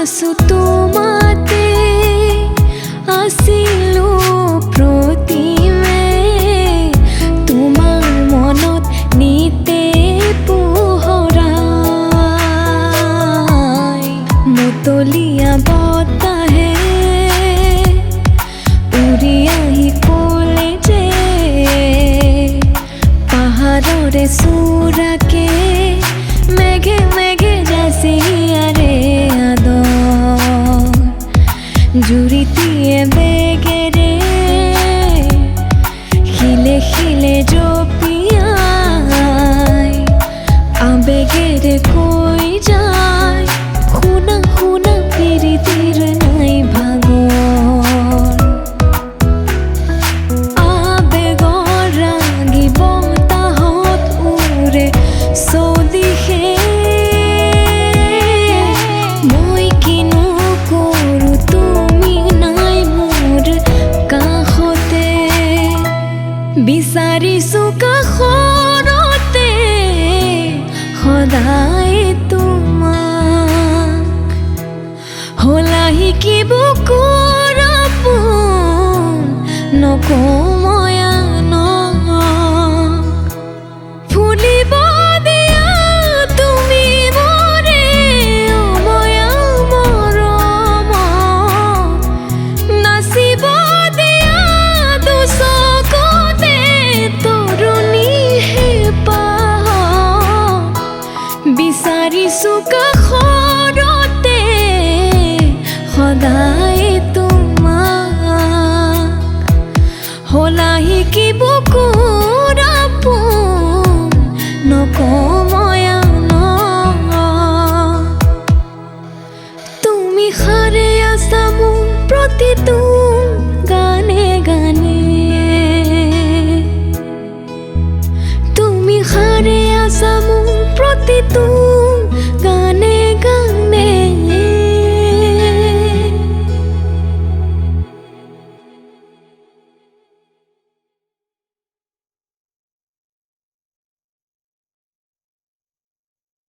আছো তোমাতে আছিলো প্ৰতিমে তোমাৰ মনত নিতে পোহৰাই মতলীয়া বতাহে উৰি আহি ক'লে যে পাহাৰৰে চূড়াকে মেঘে মেঘে যাচি আৰে আদৰ জুৰিটিয়ে বেগেৰে শিলে শিলে জপিয়াই আবেগেৰে কৈ যায় শুনা শুনা প্ৰীতিৰ নাই ভাগৰ আবেগৰ ৰাগি বতাহত উৰে চৌদিশে মই কিনো কৰোঁ তুমি নাই মোৰ কাষতে বিচাৰিছো কাষৰতে সদায় তোমাক হলা শিকিব কৰাপোন নকময়া ফুলিব দিয়া তুমি মৰে অময়া মৰম নাচিব দিয়া দুচকতে তৰুণী হেঁপাহ বিচাৰিছো কাষৰতে সদায় তোমাক হলা শিকিব কৰাপোন নকময়া তুমি সাৰে আছা মোৰ প্ৰতিটো